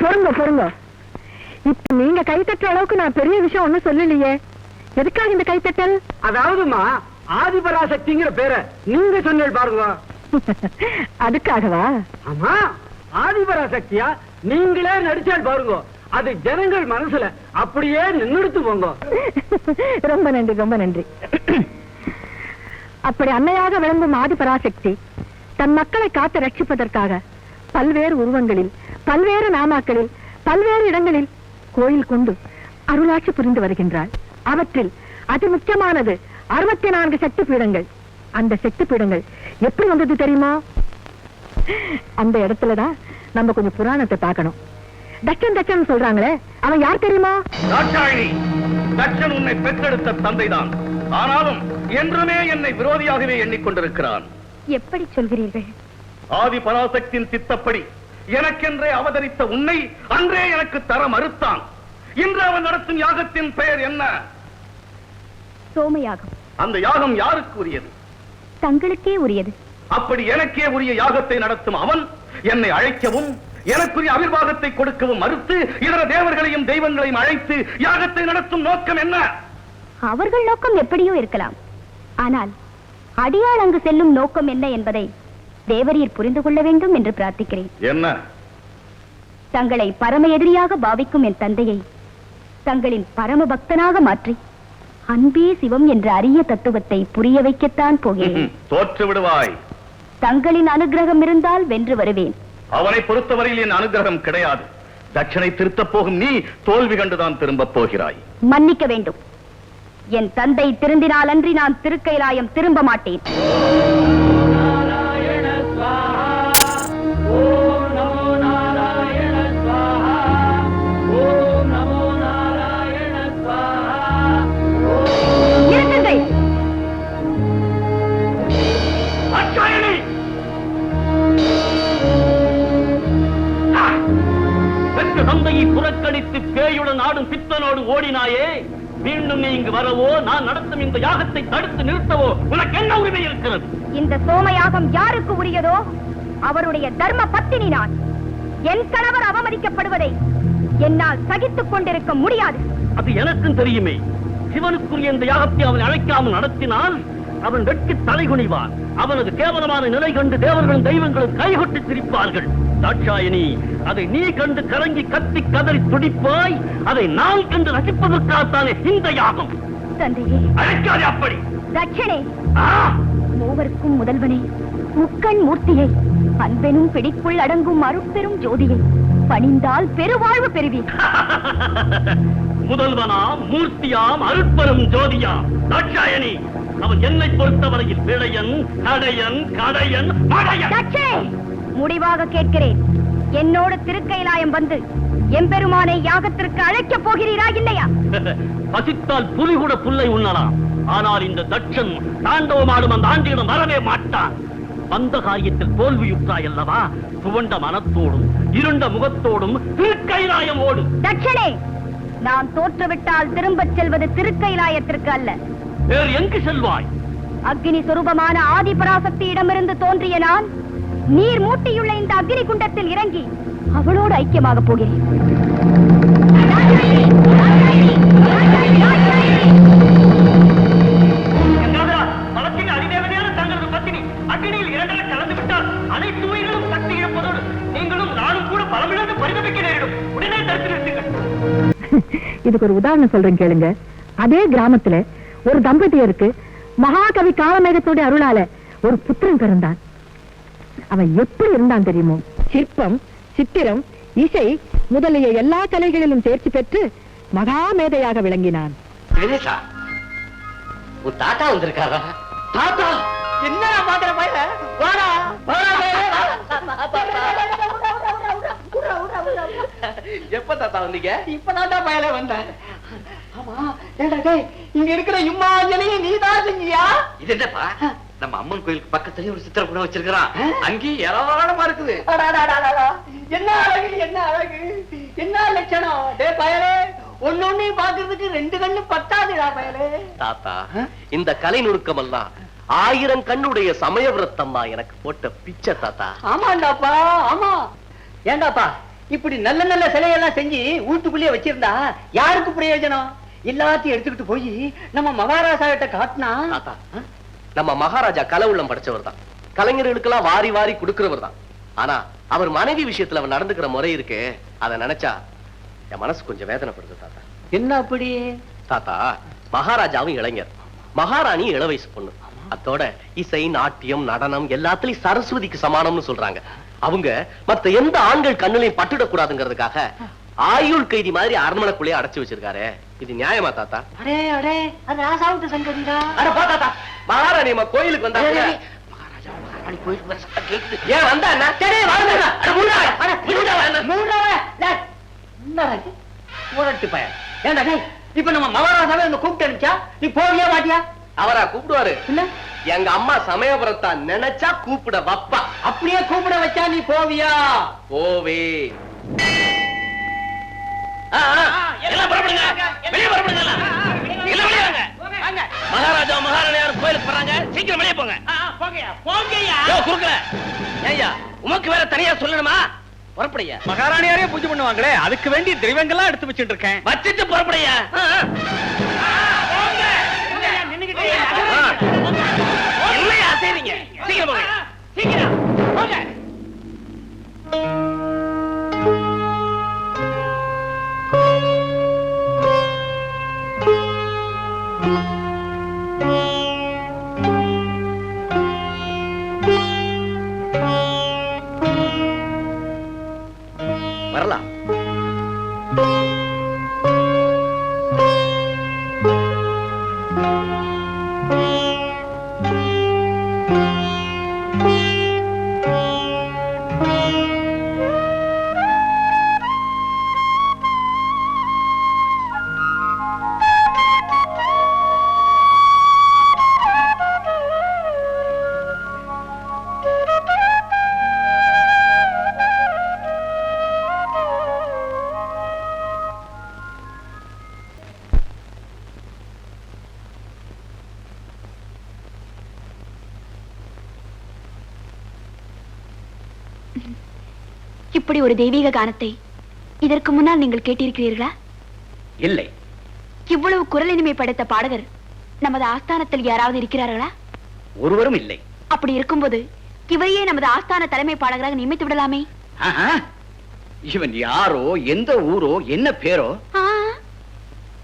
பொறுங்க பொறுங்க. இப்ப நீங்க கைத்தட்டுற அளவுக்கு நான் பெரிய விஷயம் ஒண்ணும் சொல்லலையே. எதுக்காக இந்த கைத்தட்டல்? அதாவதுமா ஆதிபராசக்திங்கிற பேரை நீங்க சொன்னீங்க பாருங்க. அதுக்காகவா? ஆமா, ஆதிபராசக்தியா நீங்களே நடிச்சால் பாருங்க, அது ஜனங்கள் மனசுல அப்படியே நின்னுடுத்து போங்க. ரொம்ப நன்றி, ரொம்ப நன்றி. அப்படி அன்னையாக விளங்கும் ஆதிபராசக்தி தன் மக்களை காத்து ரட்சிப்பதற்காக பல்வேறு உருவங்களில், பல்வேறு நாமாக்களில், பல்வேறு இடங்களில் கோயில் கொண்டு அருளாட்சி புரிந்து வருகின்றாள். அவற்றில் அதி முக்கியமானது 64 சக்தி பீடங்கள். அந்த சக்தி பீடங்கள் எப்படி வந்தது தெரியுமா? அந்த இடத்துலதான் நம்ம கொஞ்சம் புராணத்தை பார்க்கணும். தட்சன் தட்சன் சொல்றாங்களே, அவன் யார் தெரியுமா? தட்சன் உன்னை பெற்றெடுத்த தந்தைதான். ஆனாலும் என்றுமே என்னை விரோதியாகவே எண்ணிக்கொண்டிருக்கிறான். எப்படி சொல்கிறீர்கள்? ஆதி பராசக்தியின் சித்தப்படி எனக்கென்றே அவதரித்த உன்னை அன்றே எனக்கு தர மறுத்தான். இன்று அவன் நடத்தும் யாகத்தின் பெயர் என்ன? சோமயாகம். அந்த யாகம் யாருக்கு உரியது? தங்களுக்கே உரியது. அப்படி எனக்கே உரிய யாகத்தை நடத்தும் அவன் என்னை அழைக்கவும் எனக்குரிய அபிர்வாகத்தை கொடுக்கவும் மறுத்து இதர தேவர்களையும் தெய்வங்களையும் அழைத்து யாகத்தை நடத்தும் நோக்கம் என்ன? அவர்கள் நோக்கம் எப்படியோ இருக்கலாம். ஆனால் அடியாள் அங்கு செல்லும் நோக்கம் என்ன என்பதை தேவரீர் புரிந்து கொள்ள வேண்டும் என்று பிரார்த்திக்கிறேன். என்ன? தங்களை பரம எதிரியாக பாவிக்கும் என் தந்தையை தங்களின் பரம பக்தனாக மாற்றி அன்பே சிவம் என்ற அரிய தத்துவத்தை புரிய வைக்கத்தான் போகிறேன். தோற்று விடுவாய். தங்களின் அனுகிரகம் இருந்தால் வென்று வருவேன். அவனை பொறுத்தவரையில் என் அனுகிரகம் கிடையாது. தட்சனை திருத்தப் போகும் நீ தோல்வி கண்டுதான் திரும்பப் போகிறாய். மன்னிக்க வேண்டும். என் தந்தை திருந்தினால் அன்றி நான் திருக்கைலாயம் திரும்ப மாட்டேன். தந்தையை புறக்கணித்து பேயுடன் ஆடும் பித்தனோடு ஓடினாயே, மீண்டும் நீ இங்கு வரவோ நான் நடத்தும் இந்த யாகத்தை தடுத்து நிறுத்தவோ உனக்கு என்ன உரிமை இருக்கிறது? இந்த சோமயாகம் யாருக்கு உரியதோ அவருடைய தர்ம பத்தினி நான். என் கணவர் அவமதிக்கப்படுவதை என்னால் சகித்துக் கொண்டிருக்க முடியாது. அது எனக்கும் தெரியுமே. சிவனுக்குரிய இந்த யாகத்தை அவன் அழைக்காமல் நடத்தினால் அவன் வெட்கி தலைகுனிவான். அவனது கேவலமான நிலை கண்டு தேவர்களும் தெய்வங்களும் கைகொட்டி சிரிப்பார்கள். தாட்சாயணி, அதை நீ கண்டு கலங்கி கத்தி கதறி துடிப்பாய். அதை நான் கண்டு ரசிப்பதற்காகத்தானே இந்த யாகம். தந்தையே, அழைக்காதே அப்படி. தட்சணே, மூவருக்கும் முதல்வனே, முக்கண் மூர்த்தியை, அன்பெனும் பிடிக்குள் அடங்கும் அருட்பெரும் ஜோதியை பணிந்தால் பெருவாழ்வு பெறுவீர். முதல்வனாம், மூர்த்தியாம், அருட்பெரும் ஜோதியாம் தாட்சாயணி, அவன் என்னை பொறுத்தவரையில் விளையன், கடையன், கடையன், மடையன். தட்சணே, முடிவாக கேட்கிறேன். என்னோடு திருக்கைலாயம் வந்து எம்பெருமானை யாகத்திற்கு அழைக்கப் போகிறீரா இல்லையா? பசித்தால் புலி கூட புல்லை உண்ணலாம். ஆனால் இந்த தட்சன் தாண்டவமாடும் அந்த ஆண்டியிடம் வரவே மாட்டான். வந்த காரியத்தில் தோல்வியுற்றாய் அல்லவா? துவண்ட மனத்தோடும் இருண்ட முகத்தோடும் திருக்கைலாயம் ஓடு. தட்சணே, நான் தோற்றுவிட்டால் திரும்பச் செல்வது திருக்கைலாயத்திற்கு அல்ல. வேறு எங்கு செல்வாய்? அக்னி சொரூபமான ஆதிபராசக்தியிடமிருந்து தோன்றிய நான் நீர் மூட்டியுள்ள இந்த அக்னி குண்டத்தில் இறங்கி அவளோடு ஐக்கியமாக போகிறேன். அதிதேவதையான தங்களது பத்தினி அக்னியில் இரண்டரை கலந்து விட்டால் அனைத்து உயிர்களும் சக்தி இழப்பதோடு நீங்களும் நானும் கூட பலமிழந்து பரிதவிக்க நேரிடும். உடனே தடுத்து நிறுத்துங்கள். இதுக்கு ஒரு உதாரணம் சொல்றேன் கேளுங்க. அதே கிராமத்துல ஒரு தம்பதியருக்கு மகாகவி காலமேகத்தோட அருளால ஒரு புத்திரன் பிறந்தான். அவன் எப்படி இருந்தான் தெரியுமோ? சிற்பம், சித்திரம், இசை முதலிய எல்லா கலைகளிலும் தேர்ச்சி பெற்று மகாமேதையாக விளங்கினான். தாத்தா வந்திருக்காரா? தாத்தா என்ன பாக்குற பையல? எப்ப தாத்தா வந்தீங்க? இப்பதான் பயல வந்தேன். இங்க இருக்கிற இம்மாஞ்சனையும் நீதான் செஞ்சியா? இது என்னப்பா, நம்ம அம்மன் கோயிலுக்கு பக்கத்துலயே ஒரு சித்திர கூட வச்சிருக்கிறான். அங்கேயும் ஏராளமா இருக்குது. என்ன அழகு, என்ன அழகு, என்ன லட்சணம். டே பயலே, ஒன்னொன்னு பாக்குறதுக்கு ரெண்டு கண்ணு பத்தாதுடா பயலே. தாத்தா, இந்த கலை நுணுக்கம் எல்லாம் 1000 கண்ணுடைய சமயவிரத்தம்மா எனக்கு போட்ட பிச்சை தாத்தா. ஆமாண்டாப்பா, ஆமா. ஏண்டாப்பா, இப்படி நல்ல நல்ல சிலையெல்லாம் செஞ்சு வீட்டுக்குள்ளேயே வச்சிருந்தா யாருக்கு பிரயோஜனம்? எல்லாத்தையும் எடுத்துக்கிட்டு போய் நம்ம மகாராஜா கிட்ட காட்டினா. நம்ம மகாராஜா கலை உள்ளம் படைச்சவர் தான், கலைஞர்களுக்கெல்லாம் வாரி வாரி கொடுக்கிறவர் தான். ஆனா அவர் மனைவி விஷயத்துல அவர் நடந்துக்கிற முறை இருக்கு, அதை நினைச்சா என் மனசு கொஞ்சம் வேதனைப்படுது தாத்தா. என்ன அப்படி? தாத்தா, மகாராஜாவும் இளைஞர், மகாராணி இள வயசு பொண்ணு. அத்தோட இசை, நாட்டியம், நடனம் எல்லாத்துலயும் சரஸ்வதிக்கு சமானம்னு சொல்றாங்க. அவங்க மத்த எந்த ஆண்கள் கண்ணுலையும் பட்டுடக்கூடாதுங்கிறதுக்காக ஆயுள் கைதி மாதிரி அரண்மனைக்குள்ளே அடைச்சு வச்சிருக்காரு. இது நியாயமா தாத்தா? அடே அடே, அது ராசாவுக்கு சங்கதிடா. அட பா தாத்தா, மகாராணி நம்ம கோயிலுக்கு வந்தாங்க. மகாராஜா மகாராணி கோயிலுக்கு வர சத்தம் கேக்குது. ஏன் வந்தா என்ன? சரி வாங்க. அட மூடட்டு பையன். ஏண்டா டேய், இப்ப நம்ம மகாராஜாவே அந்த கூப்பிட்டு அனுப்பிச்சா நீ போவியா மாட்டியா? அவரா கூப்பிடுவாரு? இல்ல, எங்க அம்மா சமயபுரத்தா நினைச்சா கூப்பிட வப்பா. அப்படியே கூப்பிட வச்சா நீ போவியா? போவே. மகாராஜா மகாராணியார் கோயிலுக்கு போறாங்க, சீக்கிரம் வெளியே போங்க. குறுக்கல ஏய்யா, உமக்கு வேற தனியா சொல்லணுமா? புறப்படையா. மகாராணியாரே பூஜை பண்ணுவாங்களே, அதுக்கு வேண்டிய தெய்வங்கள்லாம் எடுத்து வச்சுட்டு இருக்கேன். வச்சிட்டு புறப்படையா. என்னையா செய்றீங்க? சீக்கிரம் போங்க, சீக்கிரம் போங்க. வரலாம். இப்படி ஒரு தெய்வீக கானத்தை இதற்கு முன்னால் நீங்கள் கேட்டிருக்கிறீர்களா? இல்லை. இவ்வளவு குரல் இனிமை படைத்த பாடகர் நமது ஆஸ்தானத்தில் யாராவது இருக்கிறார்களா? ஒருவரும் இல்லை. அப்படி இருக்கும்போது இவரையே நமது ஆஸ்தான தலைமை பாடகராக நியமித்து விடலாமே. இவன் யாரோ, எந்த ஊரோ, என்ன பேரோ?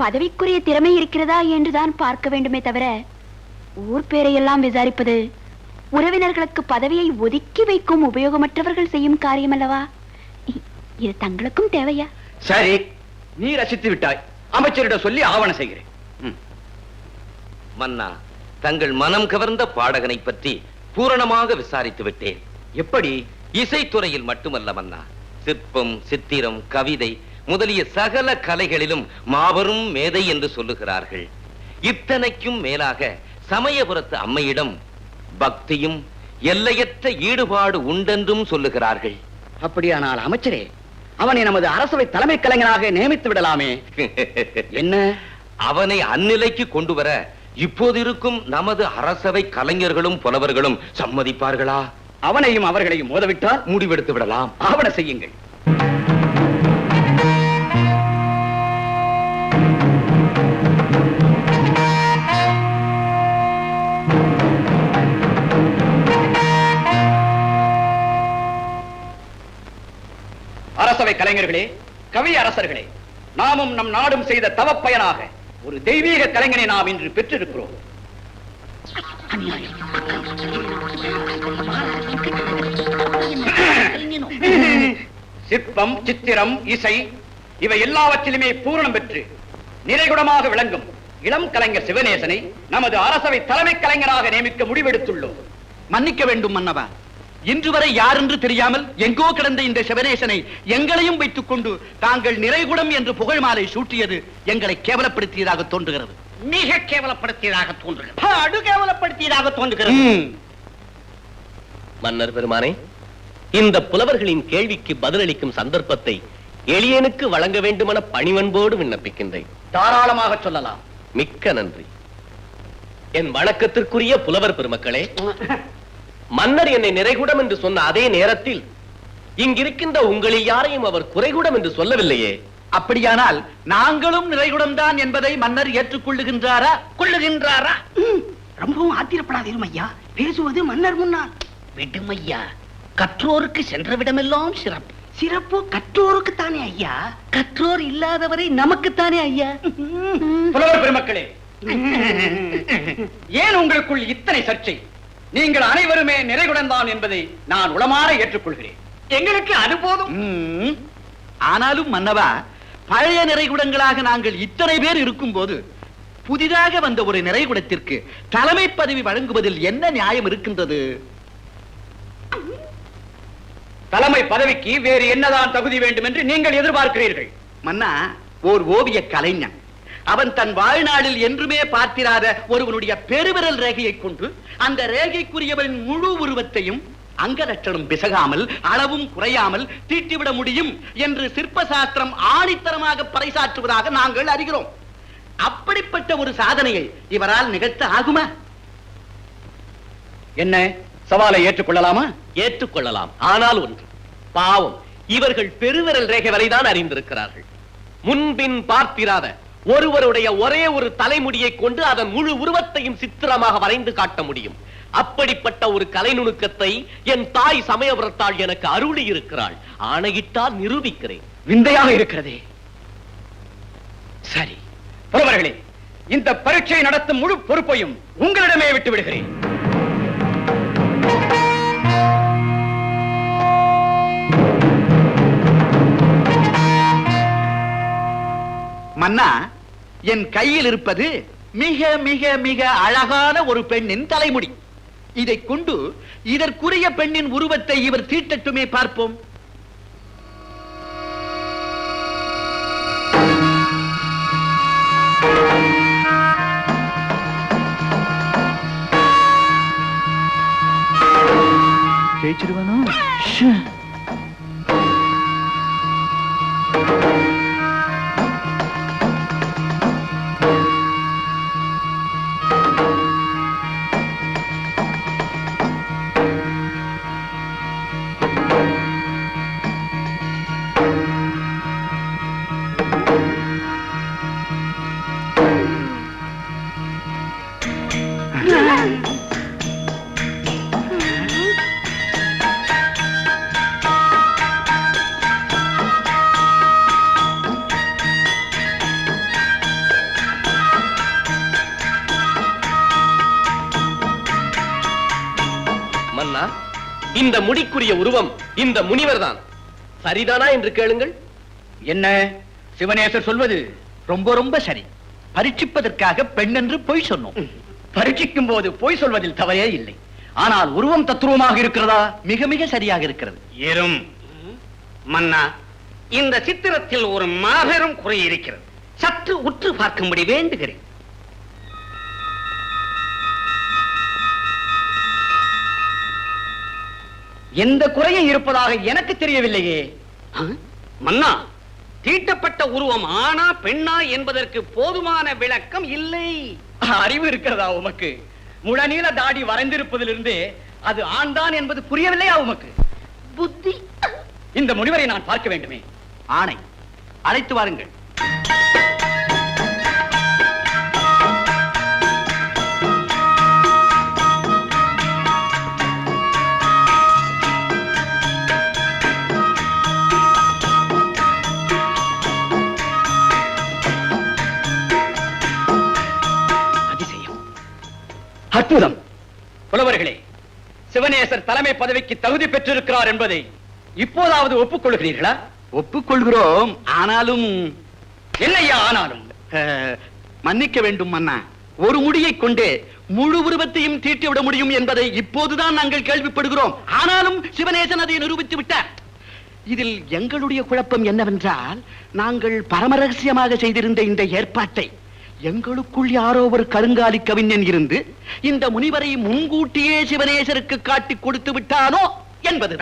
பதவிக்குரிய திறமை இருக்கிறதா என்றுதான் பார்க்க வேண்டுமே தவிர ஊர் பேரையெல்லாம் விசாரிப்பது உறவினர்களுக்கு பதவியை ஒதுக்கி வைக்கும் உபயோகமற்றவர்கள் செய்யும் காரியம் அல்லவா? இது தங்களுக்கும் தேவையா? சரி, நீ ரசித்து விட்டாய். அமைச்சரிடம் சொல்லி ஆவணம் செய்கிறேன். மன்னா, தங்கள் மனம் கவர்ந்த பாடகனை பற்றி பூரணமாக விசாரித்து விட்டேன். எப்படி? இசைத்துறையில் மட்டுமல்ல மன்னா, சிற்பம், சித்திரம், கவிதை முதலிய சகல கலைகளிலும் மாபெரும் மேதை என்று சொல்லுகிறார்கள். இத்தனைக்கும் மேலாக சமயபுரத்து அம்மையிடம் பக்தியும் எல்லையற்ற ஈடுபாடு உண்டென்றும் சொல்லுகிறார்கள். அப்படியானால் அமைச்சரே, அவனை நமது அரசவை தலைமை கலைஞராக நியமித்து விடலாமே. என்ன? அவனை அந்நிலைக்கு கொண்டு வர இப்போது இருக்கும் நமது அரசவை கலைஞர்களும் புலவர்களும் சம்மதிப்பார்களா? அவனையும் அவர்களையும் மோதவிட்டால் முடிவெடுத்து விடலாம். ஆவண செய்யுங்கள். அரசவை கலைஞர்களே, கவி அரசர்களே, நாமும் நம் நாடும் செய்த தவப்பயனாக ஒரு தெய்வீக கலைஞனை நாம் இன்று பெற்றிருக்கிறோம். சிற்பம், சித்திரம், இசை இவை எல்லாவற்றிலுமே பூரணம் பெற்று நிறைகுடமாக விளங்கும் இளம் கலைஞர் சிவநேசனை நமது அரசவை தலைமை கலைஞராக நியமிக்க முடிவெடுத்துள்ளோம். மன்னிக்க வேண்டும் மன்னவா, இன்று வரை யார் என்று தெரியாமல் எங்கோ கிடந்த இந்த சிவநேசனை எங்களையும் வைத்துக் கொண்டு தாங்கள் நிறைகுடம் என்று புகழ் மாலை சூட்டியது எங்களை கேவலப்படுத்தியதாக தோன்றுகிறது. மிக கேவலப்படுத்தியதாக தோன்றுகிறது. அடு கேவலப்படுத்தியதாக தோன்றுகிறது. மன்னர் பெருமானே, இந்த புலவர்களின் கேள்விக்கு பதிலளிக்கும் சந்தர்ப்பத்தை எளியனுக்கு வழங்க வேண்டுமென பணிவன்போடு விண்ணப்பிக்கின்றேன். தாராளமாக சொல்லலாம். மிக்க நன்றி. என் வணக்கத்திற்குரிய புலவர் பெருமக்களே, மன்னர் என்னை நிறைகுடம் என்று சொன்ன அதே நேரத்தில் இங்கிருக்கின்ற உங்களில் யாரையும் அவர் குறைகூடம் என்று சொல்லவில்லையே. அப்படியானால் நாங்களும் நிறைகுடம் தான் என்பதை மன்னர் ஏற்றுக்கொள்ளுகின்றாரா? கொள்ளுகின்றாரா? ரொம்பவும் ஆத்திரப்படாதீரும் ஐயா. பேசுவது மன்னர் முன்னால். விடும் ஐயா. கற்றோருக்கு சென்ற விடமெல்லாம் சிறப்பு. சிறப்பு கற்றோருக்கு தானே ஐயா. கற்றோர் இல்லாதவரை நமக்குத்தானே ஐயா. புலவர் பெருமக்களே, ஏன் உங்களுக்குள் இத்தனை சர்ச்சை? நீங்கள் அனைவருமே நிறைகுடம் தான் என்பதை நான் உளமாற ஏற்றுக்கொள்கிறேன். எங்களுக்கு அது போதும். ஆனாலும் மன்னவா, பழைய நிறைகுடங்களாக நாங்கள் இத்தனை பேர் இருக்கும் போது புதிதாக வந்த ஒரு நிறைகுடத்திற்கு தலைமை பதவி வழங்குவதில் என்ன நியாயம் இருக்கின்றது? தலைமை பதவிக்கு வேறு என்னதான் தகுதி வேண்டும் என்று நீங்கள் எதிர்பார்க்கிறீர்கள்? மன்னா, ஓர் ஓவிய கலைஞன் அவன் தன் வாழ்நாளில் என்றுமே பார்த்திராத ஒருவனுடைய பெருவிரல் ரேகையை கொண்டு அந்த ரேகைக்குரியவரின் முழு உருவத்தையும் அங்கலட்சணம் பிசகாமல் அளவும் குறையாமல் தீட்டிவிட முடியும் என்று சிற்ப சாஸ்திரம் ஆணித்தரமாக பறைசாற்றுவதாக நாங்கள் அறிகிறோம். அப்படிப்பட்ட ஒரு சாதனையை இவரால் நிகழ்த்த ஆகுமா? என்ன சவாலை ஏற்றுக்கொள்ளலாமா? ஏற்றுக்கொள்ளலாம். ஆனால் ஒன்று, பாவம், இவர்கள் பெருவிரல் ரேகை வரைதான் அறிந்திருக்கிறார்கள். முன்பின் பார்த்திராத ஒருவருடைய ஒரே ஒரு தலைமுடியை கொண்டு அதன் முழு உருவத்தையும் சித்திரமாக வரைந்து காட்ட முடியும். அப்படிப்பட்ட ஒரு கலை நுணுக்கத்தை என் தாய் சமயபுரத்தாள் எனக்கு அருளி இருக்கிறாள். ஆணையிட்டால் நிரூபிக்கிறேன். விந்தையாக இருக்கிறதே. சரி புலவர்களே, இந்த பரீட்சை நடத்தும் முழு பொறுப்பையும் உங்களிடமே விட்டு விடுகிறேன். மன்னா, என் கையில் இருப்பது மிக மிக மிக அழகான ஒரு பெண்ணின் தலைமுடி. இதை கொண்டு இதற்குரிய பெண்ணின் உருவத்தை இவர் தீட்டட்டுமே, பார்ப்போம். ஜெயிச்சிருவானோ? மன்னா, இந்த முடிக்குரிய உருவம் இந்த முனிவர் தான். சரிதானா என்று கேளுங்கள். என்ன சிவனேசர் சொல்வது? ரொம்ப ரொம்ப சரி. பரீட்சிப்பதற்காக பெண் என்று பொய் சொன்னோம். பரீட்சிக்கும் போது பொய் சொல்வதில் தவறே இல்லை. ஆனால் உருவம் தத்துவமாக இருக்கிறதா? மிக மிக சரியாக இருக்கிறது. ஏறும் மன்னா, இந்த சித்திரத்தில் ஒரு மாபெரும் குறை இருக்கிறது. சற்று உற்று பார்க்கும்படி வேண்டுகிறேன். எந்த குறையும் இருப்பதாக எனக்கு தெரியவில்லையே. மன்னா, தீட்டப்பட்ட உருவம் ஆனா பெண்ணா என்பதற்கு போதுமான விளக்கம் இல்லை. அறிவு இருக்கிறதா உமக்கு? முழநீள தாடி வரைந்திருப்பதிலிருந்து அது ஆண்தான் என்பது புரியவில்லையா உமக்கு? புத்தி. இந்த முனிவரை நான் பார்க்க வேண்டுமே. ஆணை, அழைத்து வாருங்கள். அற்புதம். புலவர்களே, சிவனேசர் தலைமை பதவிக்கு தகுதி பெற்றிருக்கிறார் என்பதை இப்போதாவது ஒப்புக்கொள்கிறீர்களா? ஒப்புக்கொள்கிறோம். ஆனாலும் என்னையா ஆனாலும்? மன்னிக்க வேண்டும் மன்னா, ஒரு முடியை கொண்டு முழு உருவத்தையும் தீட்டிவிட முடியும் என்பதை இப்போதுதான் நாங்கள் கேள்விப்படுகிறோம். ஆனாலும் சிவனேசன் அதை நிரூபித்து விட்டார். இதில் எங்களுடைய குழப்பம் என்னவென்றால், நாங்கள் பரமரகசியமாக செய்திருந்த இந்த ஏற்பாட்டை எங்களுக்குள் யாரோ ஒரு கருங்காலி கவிஞன் இருந்து இந்த முனிவரை முன்கூட்டியே சிவனேசருக்கு காட்டி கொடுத்து விட்டானோ என்பதுதான்.